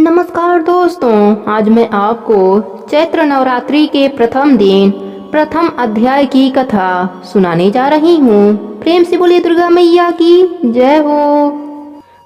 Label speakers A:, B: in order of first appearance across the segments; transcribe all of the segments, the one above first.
A: नमस्कार दोस्तों, आज मैं आपको चैत्र नवरात्रि के प्रथम दिन प्रथम अध्याय की कथा सुनाने जा रही हूँ। प्रेम से बोले दुर्गा मैया की जय हो।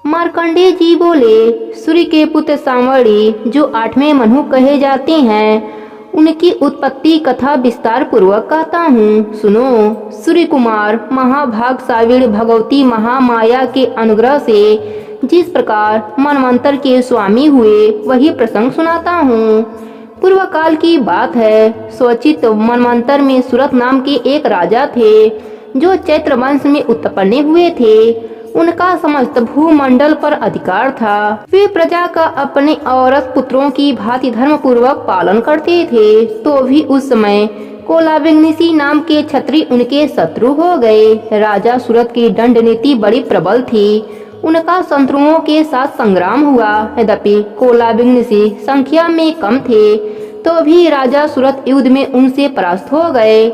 A: मार्कंडेय जी बोले, सूर्य के पुत्र सांवरी जो 8वें मनु कहे जाते हैं, उनकी उत्पत्ति कथा विस्तार पूर्वक कहता हूँ, सुनो। सूर्य कुमार महाभागशाली भगवती महामाया के अनुग्रह से जिस प्रकार मनवंतर के स्वामी हुए, वही प्रसंग सुनाता हूँ। पूर्व काल की बात है। स्वचित मनवंतर में सूरत नाम के एक राजा थे, जो चैत्र वंश में उत्पन्न हुए थे। उनका समस्त भूमंडल पर अधिकार था। वे प्रजा का अपने औरत पुत्रों की भांति धर्म पूर्वक पालन करते थे। तो भी उस समय कोलाविंगनिसी नाम के क्षत्रिय उनके शत्रु हो गए। राजा सूरत की दंड नीति बड़ी प्रबल थी। उनका शत्रुओं के साथ संग्राम हुआ। यद्यपि कोलाविंगनिसी संख्या में कम थे, तो भी राजा सूरत युद्ध में उनसे परास्त हो गए।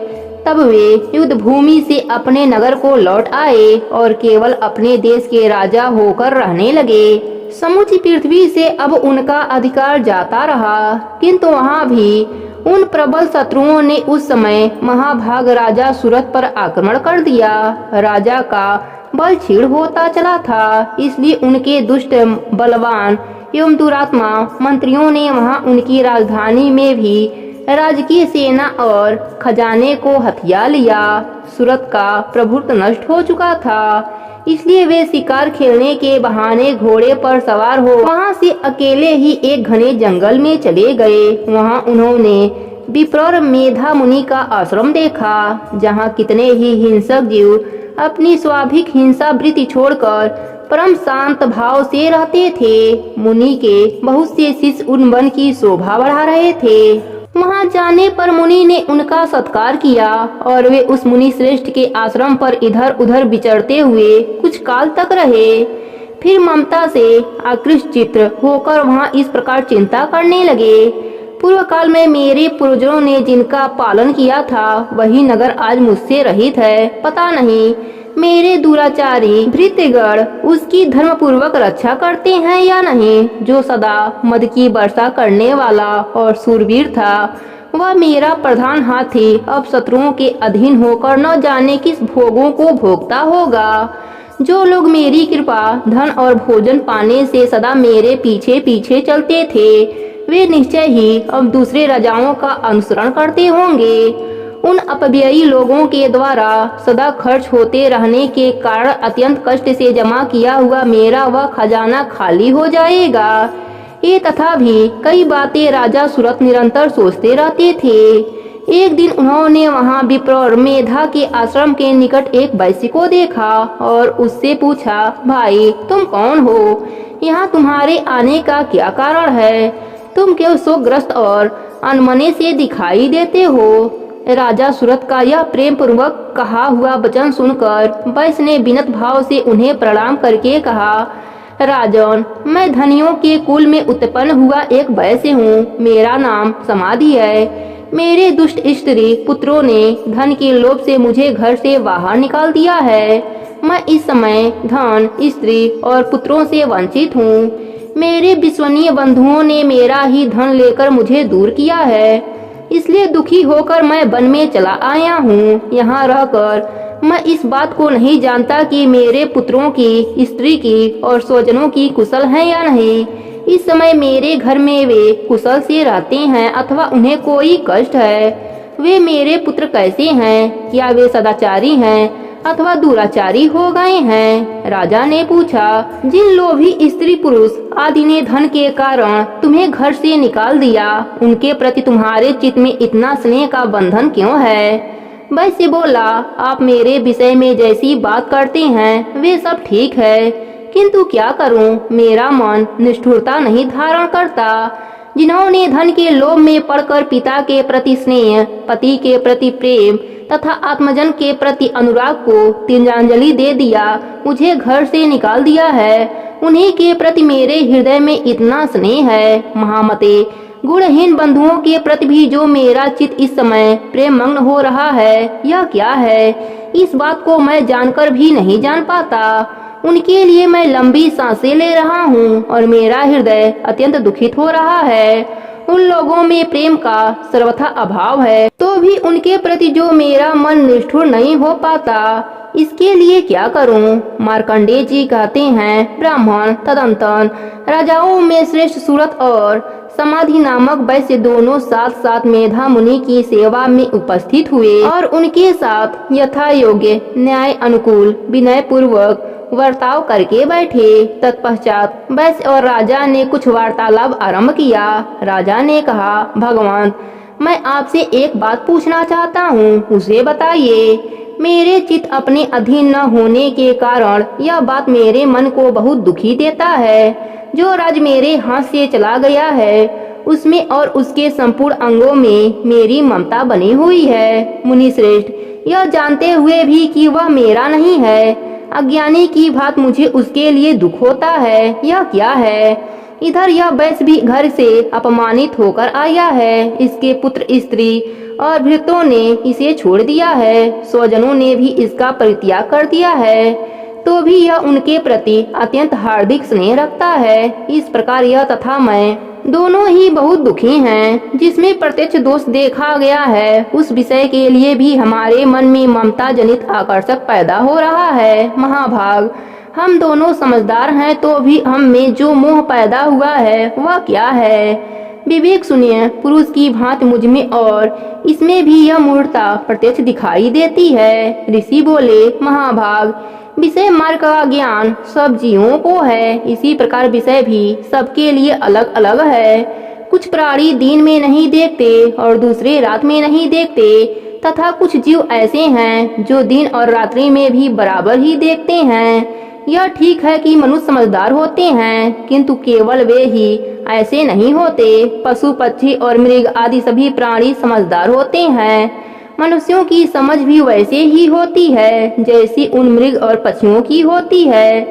A: तब वे युद्ध भूमि से अपने नगर को लौट आए और केवल अपने देश के राजा होकर रहने लगे। समूची पृथ्वी से अब उनका अधिकार जाता रहा, किंतु वहाँ भी उन प्रबल शत्रुओं ने उस समय महाभाग राजा सूरत पर आक्रमण कर दिया। राजा का बल क्षीण होता चला था, इसलिए उनके दुष्ट बलवान एवं दुरात्मा मंत्रियों ने वहां उनकी राजधानी में भी राजकीय सेना और खजाने को हथिया लिया। सूरत का प्रभुत्व नष्ट हो चुका था, इसलिए वे शिकार खेलने के बहाने घोड़े पर सवार हो वहां से अकेले ही एक घने जंगल में चले गए। वहां उन्होंने विप्र मेधा मुनि का आश्रम देखा, जहां कितने ही हिंसक जीव अपनी स्वाभाविक हिंसा वृत्ति छोड़कर परम शांत भाव से रहते थे। मुनि के बहुत से शिष्य उन वन की शोभा बढ़ा रहे थे। वहां जाने पर मुनि ने उनका सत्कार किया और वे उस मुनि श्रेष्ठ के आश्रम पर इधर उधर विचरते हुए कुछ काल तक रहे। फिर ममता से आकृष्ट चित्र होकर वहां इस प्रकार चिंता करने लगे, पूर्व काल में मेरे पूर्वजों ने जिनका पालन किया था, वही नगर आज मुझसे रहित है। पता नहीं मेरे दुराचारी भृत्यगण उसकी धर्म पूर्वक रक्षा करते हैं या नहीं। जो सदा मद की वर्षा करने वाला और सूरवीर था, वह मेरा प्रधान हाथी अब शत्रुओं के अधीन होकर न जाने किस भोगों को भोगता होगा। जो लोग मेरी कृपा धन और भोजन पाने से सदा मेरे पीछे पीछे चलते थे, वे निश्चय ही अब दूसरे राजाओं का अनुसरण करते होंगे। उन अपव्ययी लोगों के द्वारा सदा खर्च होते रहने के कारण अत्यंत कष्ट से जमा किया हुआ मेरा वह खजाना खाली हो जाएगा। ये तथा भी कई बातें राजा सूरत निरंतर सोचते रहते थे। एक दिन उन्होंने वहां विप्र मेधा के आश्रम के निकट एक वैश्य को देखा और उससे पूछा, भाई तुम कौन हो? यहाँ तुम्हारे आने का क्या कारण है? तुम क्यों शोकग्रस्त और अनमने से दिखाई देते हो? राजा सूरत का यह प्रेम पूर्वक कहा हुआ वचन सुनकर वैश्य ने विनत भाव से उन्हें प्रणाम करके कहा, राजन, मैं धनियों के कुल में उत्पन्न हुआ एक वैश्य हूँ। मेरा नाम समाधि है। मेरे दुष्ट स्त्री पुत्रों ने धन के लोभ से मुझे घर से बाहर निकाल दिया है। मैं इस समय धन, स्त्री और पुत्रों से वंचित हूँ। मेरे विश्वनीय बंधुओं ने मेरा ही धन लेकर मुझे दूर किया है, इसलिए दुखी होकर मैं वन में चला आया हूँ। यहाँ रहकर मैं इस बात को नहीं जानता कि मेरे पुत्रों की, स्त्री की और स्वजनों की कुशल है या नहीं। इस समय मेरे घर में वे कुशल से रहते हैं अथवा उन्हें कोई कष्ट है। वे मेरे पुत्र कैसे हैं? क्या वे सदाचारी हैं अथवा दुराचारी हो गए हैं? राजा ने पूछा, जिन लोभी स्त्री पुरुष आदि ने धन के कारण तुम्हें घर से निकाल दिया, उनके प्रति तुम्हारे चित्त में इतना स्नेह का बंधन क्यों है? वैसे बोला, आप मेरे विषय में जैसी बात करते हैं वे सब ठीक है, किंतु क्या करूं, मेरा मन निष्ठुरता नहीं धारण करता। जिन्होंने धन के लोभ में पड़कर पिता के प्रति स्नेह, पति के प्रति प्रेम तथा आत्मजन के प्रति अनुराग को तिलांजलि दे दिया, मुझे घर से निकाल दिया है, उन्हीं के प्रति मेरे हृदय में इतना स्नेह है। महामते, गुणहीन बंधुओं के प्रति भी जो मेरा चित्त इस समय प्रेम मग्न हो रहा है, यह क्या है? इस बात को मैं जानकर भी नहीं जान पाता। उनके लिए मैं लंबी सांसें ले रहा हूँ और मेरा हृदय अत्यंत दुखित हो रहा है। उन लोगों में प्रेम का सर्वथा अभाव है, तो भी उनके प्रति जो मेरा मन निष्ठुर नहीं हो पाता, इसके लिए क्या करूं? मार्कंडेय जी कहते हैं, ब्राह्मण तदंतर राजाओं में श्रेष्ठ सूरत और समाधि नामक वैश्य दोनों साथ साथ मेधा मुनि की सेवा में उपस्थित हुए और उनके साथ यथा योग्य न्याय अनुकूल विनय पूर्वक वर्ताव करके बैठे। तत्पश्चात वैश्य और राजा ने कुछ वार्तालाप आरंभ किया। राजा ने कहा, भगवान, मैं आपसे एक बात पूछना चाहता हूँ, उसे बताइए। मेरे चित्त अपने अधीन न होने के कारण यह बात मेरे मन को बहुत दुखी देता है। जो राज मेरे हाथ से चला गया है, उसमें और उसके संपूर्ण अंगों में मेरी ममता बनी हुई है। मुनि श्रेष्ठ, यह जानते हुए भी कि वह मेरा नहीं है, अज्ञानी की बात मुझे उसके लिए दुख होता है। यह क्या है? इधर यह वैश्य भी घर से अपमानित होकर आया है। इसके पुत्र स्त्री और भृत्यों ने इसे छोड़ दिया है, स्वजनों ने भी इसका परित्याग कर दिया है, तो भी यह उनके प्रति अत्यंत हार्दिक स्नेह रखता है। इस प्रकार यह तथा मैं दोनों ही बहुत दुखी हैं। जिसमें प्रत्यक्ष दोष देखा गया है, उस विषय के लिए भी हमारे मन में ममता जनित आकर्षक पैदा हो रहा है। महाभाग, हम दोनों समझदार हैं, तो भी हम में जो मोह पैदा हुआ है वह क्या है? विवेक सुनिए, पुरुष की भांति मुझ में और इसमें भी यह मूर्खता प्रत्यक्ष दिखाई देती है। ऋषि बोले, महाभाग, विषय मार्ग का ज्ञान सब जीवों को है, इसी प्रकार विषय भी सबके लिए अलग अलग है। कुछ प्राणी दिन में नहीं देखते और दूसरे रात में नहीं देखते, तथा कुछ जीव ऐसे हैं जो दिन और रात्रि में भी बराबर ही देखते हैं। यह ठीक है कि मनुष्य समझदार होते हैं, किंतु केवल वे ही ऐसे नहीं होते। पशु पक्षी और मृग आदि सभी प्राणी समझदार होते हैं। मनुष्यों की समझ भी वैसे ही होती है जैसी उन मृग और पक्षियों की होती है,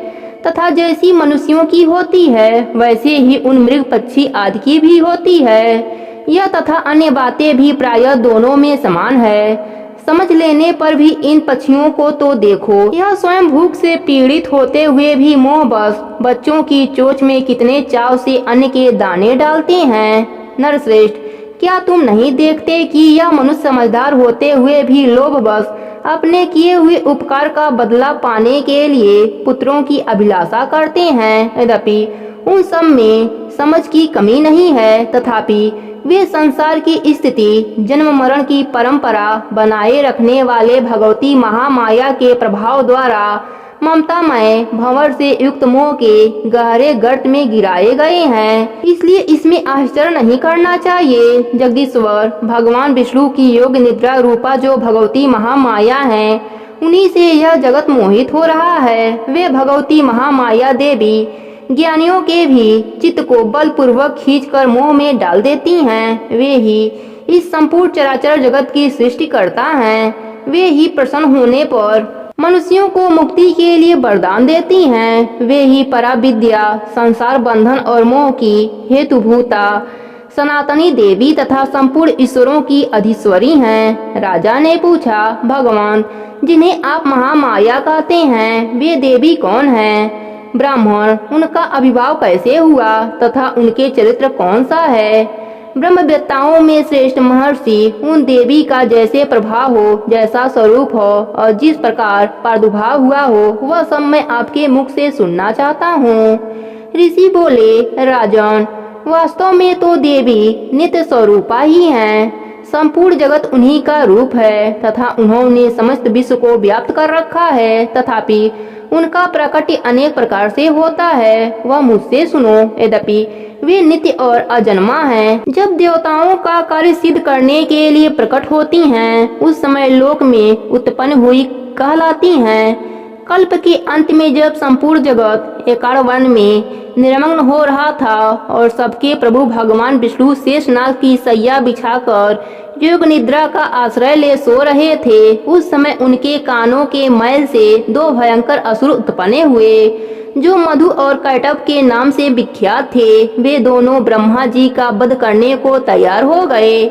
A: तथा जैसी मनुष्यों की होती है वैसे ही उन मृग पक्षी आदि की भी होती है। यह तथा अन्य बातें भी प्रायः दोनों में समान है। समझ लेने पर भी इन पक्षियों को तो देखो, यह स्वयं भूख से पीड़ित होते हुए भी मोहवश बच्चों की चोंच में कितने चाव से अन्न के दाने डालते हैं। नरश्रेष्ठ, क्या तुम नहीं देखते कि यह मनुष्य समझदार होते हुए भी लोभवश अपने किए हुए उपकार का बदला पाने के लिए पुत्रों की अभिलाषा करते हैं? यद्यपि उन सब में समझ की कमी नहीं है, तथापि वे संसार की स्थिति जन्म मरण की परंपरा बनाए रखने वाले भगवती महामाया के प्रभाव द्वारा ममतामय भंवर से युक्त मोह के गहरे गर्त में गिराए गए हैं। इसलिए इसमें आश्चर्य नहीं करना चाहिए। जगदीश्वर भगवान विष्णु की योग निद्रा रूपा जो भगवती महामाया है, उन्हीं से यह जगत मोहित हो रहा है। वे भगवती महामाया देवी ज्ञानियों के भी चित्त को बलपूर्वक खींचकर मोह में डाल देती हैं। वे ही इस संपूर्ण चराचर जगत की सृष्टि करता हैं। वे ही प्रसन्न होने पर मनुष्यों को मुक्ति के लिए वरदान देती हैं। वे ही पराविद्या, संसार बंधन और मोह की हेतुभूता सनातनी देवी तथा संपूर्ण ईश्वरों की अधीश्वरी हैं। राजा ने पूछा, भगवान, जिन्हें आप महामाया कहते हैं, वे देवी कौन हैं? ब्राह्मण, उनका अभिभाव कैसे हुआ तथा उनके चरित्र कौन सा है? ब्रह्मवेत्ताओं में श्रेष्ठ महर्षि उन देवी का जैसे प्रभाव हो, जैसा स्वरूप हो और जिस प्रकार प्रादुर्भाव हुआ हो, वह सब मैं आपके मुख से सुनना चाहता हूँ। ऋषि बोले, राजन, वास्तव में तो देवी नित्य स्वरूपा ही हैं। संपूर्ण जगत उन्हीं का रूप है तथा उन्होंने समस्त विश्व को व्याप्त कर रखा है, तथापि उनका प्रकट अनेक प्रकार से होता है। वह मुझसे सुनो, यद्यपि वे नित्य और अजन्मा हैं। जब देवताओं का कार्य सिद्ध करने के लिए प्रकट होती हैं, उस समय लोक में उत्पन्न हुई कहलाती हैं। कल्प के अंत में जब संपूर्ण जगत एकाड़ वन में निर्मग्न हो रहा था और सबके प्रभु भगवान विष्णु शेषनाग की सैया बिछाकर योग निद्रा का आश्रय ले सो रहे थे, उस समय उनके कानों के मैल से दो भयंकर असुर उत्पन्न हुए, जो मधु और कैटभ के नाम से विख्यात थे। वे दोनों ब्रह्मा जी का वध करने को तैयार हो गए।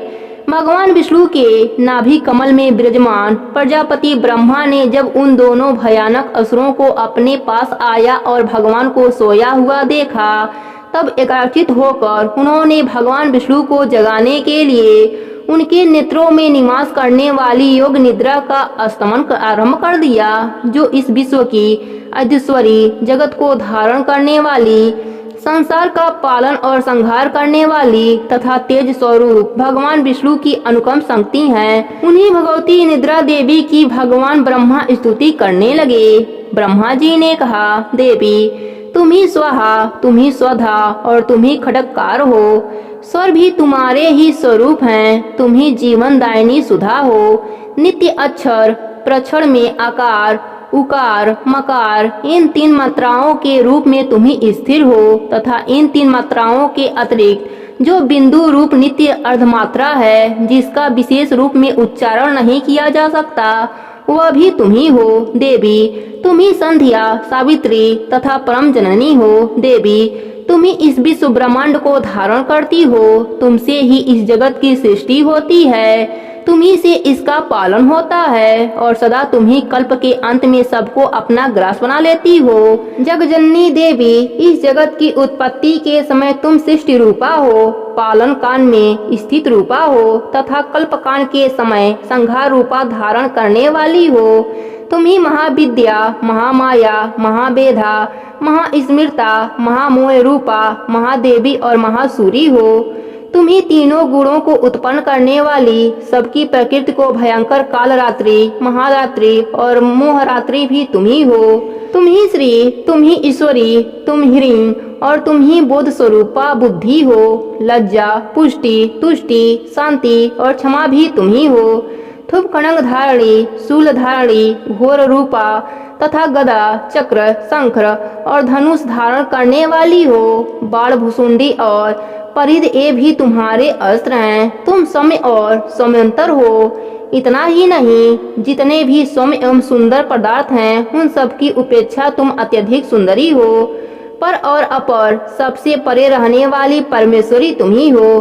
A: भगवान विष्णु के नाभि कमल में विराजमान प्रजापति ब्रह्मा ने जब उन दोनों भयानक असुरों को अपने पास आया और भगवान को सोया हुआ देखा, तब एकाग्रचित होकर उन्होंने भगवान विष्णु को जगाने के लिए उनके नेत्रों में निवास करने वाली योग निद्रा का अस्तमन आरंभ कर दिया, जो इस विश्व की अधीश्वरी, जगत को धारण करने वाली, संसार का पालन और संहार करने वाली तथा तेज स्वरूप भगवान विष्णु की अनुपम शक्ति हैं। उन्हीं भगवती निद्रा देवी की भगवान ब्रह्मा स्तुति करने लगे। ब्रह्मा जी ने कहा, देवी तुम ही स्वाहा, तुम ही स्वधा और तुम ही खड्गकार हो। स्वर भी तुम्हारे ही स्वरूप हैं। तुम ही जीवन दायिनी सुधा हो। नित्य अक्षर, प्रक्षर में आकार, उकार, मकार, इन 3 मात्राओं के रूप में तुम ही स्थिर हो तथा इन 3 मात्राओं के अतिरिक्त जो बिंदु रूप नित्य अर्धमात्रा है, जिसका विशेष रूप में उच्चारण नहीं किया जा सकता, वह भी तुम ही हो। देवी तुम ही संध्या, सावित्री तथा परम जननी हो। देवी तुम ही इस विश्व ब्रह्मांड को धारण करती हो। तुमसे ही इस जगत की सृष्टि होती है, तुम ही से इसका पालन होता है और सदा तुम ही कल्प के अंत में सबको अपना ग्रास बना लेती हो। जगजननी देवी, इस जगत की उत्पत्ति के समय तुम सृष्टि रूपा हो, पालन काल में स्थित रूपा हो तथा कल्प काल के समय संहार रूपा धारण करने वाली हो। तुम ही महाविद्या, महामाया, महावेधा, महास्मृता, महामोह रूपा, महादेवी और महासूरी हो। तुम ही तीनों गुणों को उत्पन्न करने वाली, सबकी प्रकृति को भयंकर कालरात्रि, महारात्रि और मोहरात्रि भी तुम ही हो। तुम ही श्री, तुम ही ईश्वरी, तुम ह्रीं और तुम ही बोध स्वरूपा बुद्धि हो। लज्जा, पुष्टि, तुष्टि, शांति और क्षमा भी तुम ही हो। थुप खड़ंग धारणी, शूल धारणी, घोर रूपा तथा गदा, चक्र, शंख और धनुष धारण करने वाली हो। बाण, भुसुंडी और परिध ये भी तुम्हारे अस्त्र हैं। तुम सौम्य और सौम्यंतर हो। इतना ही नहीं, जितने भी सौम्य एवं सुंदर पदार्थ हैं, उन सब की उपेक्षा तुम अत्यधिक सुंदरी हो। पर और अपर, सबसे परे रहने वाली परमेश्वरी तुम ही हो।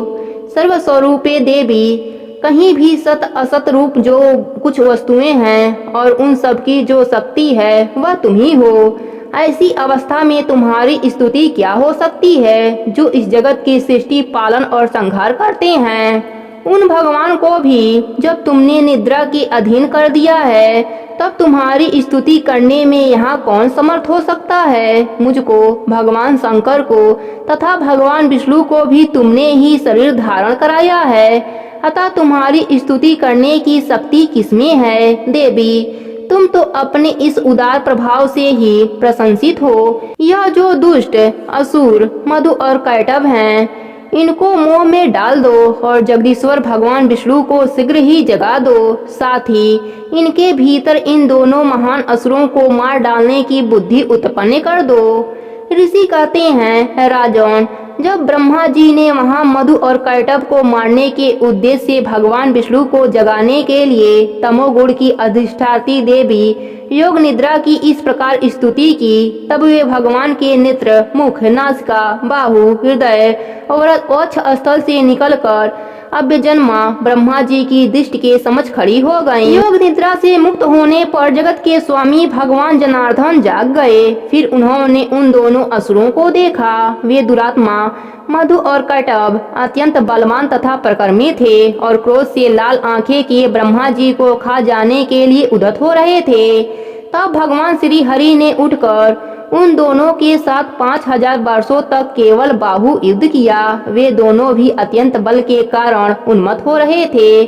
A: सर्वस्वरूपे देवी, कहीं भी सत असत रूप जो कुछ वस्तुएं हैं और उन सब की जो शक्ति है, वह तुम ही हो। ऐसी अवस्था में तुम्हारी स्तुति क्या हो सकती है, जो इस जगत की सृष्टि, पालन और संहार करते हैं। उन भगवान को भी जब तुमने निद्रा के अधीन कर दिया है, तब तुम्हारी स्तुति करने में यहाँ कौन समर्थ हो सकता है। मुझको, भगवान शंकर को तथा भगवान विष्णु को भी तुमने ही शरीर धारण कराया है, अतः तुम्हारी स्तुति करने की शक्ति किसमें है। देवी तुम तो अपने इस उदार प्रभाव से ही प्रशंसित हो। यह जो दुष्ट, असुर, मधु और कैटभ हैं, इनको मोह में डाल दो और जगदीश्वर भगवान विष्णु को शीघ्र ही जगा दो। साथ ही इनके भीतर इन दोनों महान असुरों को मार डालने की बुद्धि उत्पन्न कर दो। ऋषि कहते हैं, राजन, जब ब्रह्मा जी ने वहाँ मधु और कैटभ को मारने के उद्देश्य से भगवान विष्णु को जगाने के लिए तमोगुण की अधिष्ठात्री देवी योग निद्रा की इस प्रकार स्तुति की, तब वे भगवान के नेत्र, मुख, नासिका, बाहु, हृदय और वक्ष स्थल से निकलकर अव्यजन्मा ब्रह्मा जी की दृष्टि के समक्ष खड़ी हो गईं। योग निद्रा से मुक्त होने पर जगत के स्वामी भगवान जनार्दन जाग गए। फिर उन्होंने उन दोनों असुरों को देखा। वे दुरात्मा मधु और कैटभ अत्यंत बलवान तथा प्रकर्मी थे और क्रोध से लाल आंखें किए ब्रह्मा जी को खा जाने के लिए उद्यत हो रहे थे। तब भगवान श्री हरि ने उठकर उन दोनों के साथ 5000 वर्षों तक केवल बाहु युद्ध किया। वे दोनों भी अत्यंत बल के कारण उन्मत्त हो रहे थे।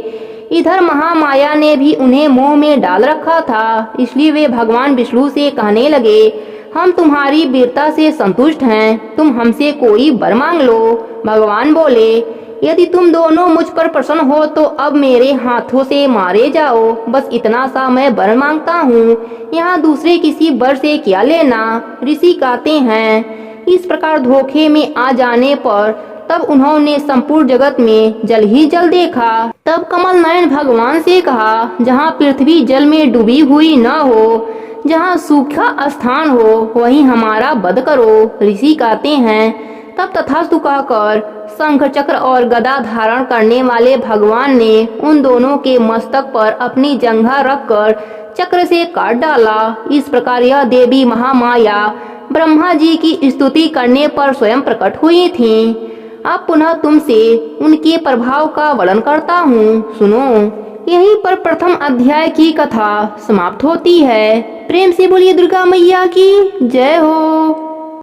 A: इधर महामाया ने भी उन्हें मोह में डाल रखा था, इसलिए वे भगवान विष्णु से कहने लगे, हम तुम्हारी वीरता से संतुष्ट हैं, तुम हमसे कोई वर मांग लो। भगवान बोले, यदि तुम दोनों मुझ पर प्रसन्न हो तो अब मेरे हाथों से मारे जाओ, बस इतना सा मैं वर मांगता हूँ, यहाँ दूसरे किसी वर से क्या लेना। ऋषि कहते हैं, इस प्रकार धोखे में आ जाने पर तब उन्होंने संपूर्ण जगत में जल ही जल देखा। तब कमल नयन भगवान से कहा, जहाँ पृथ्वी जल में डूबी हुई न हो, जहाँ सूखा स्थान हो, वहीं हमारा वध करो। ऋषि कहते हैं, तब तथास्तु कहकर शंख चक्र और गदा धारण करने वाले भगवान ने उन दोनों के मस्तक पर अपनी जंघा रखकर चक्र से काट डाला। इस प्रकार यह देवी महामाया ब्रह्मा जी की स्तुति करने पर स्वयं प्रकट हुई थीं। अब पुनः तुमसे उनके प्रभाव का वर्णन करता हूँ, सुनो। यहीं पर प्रथम अध्याय की कथा समाप्त होती है। प्रेम से बोलिए दुर्गा मैया की जय हो।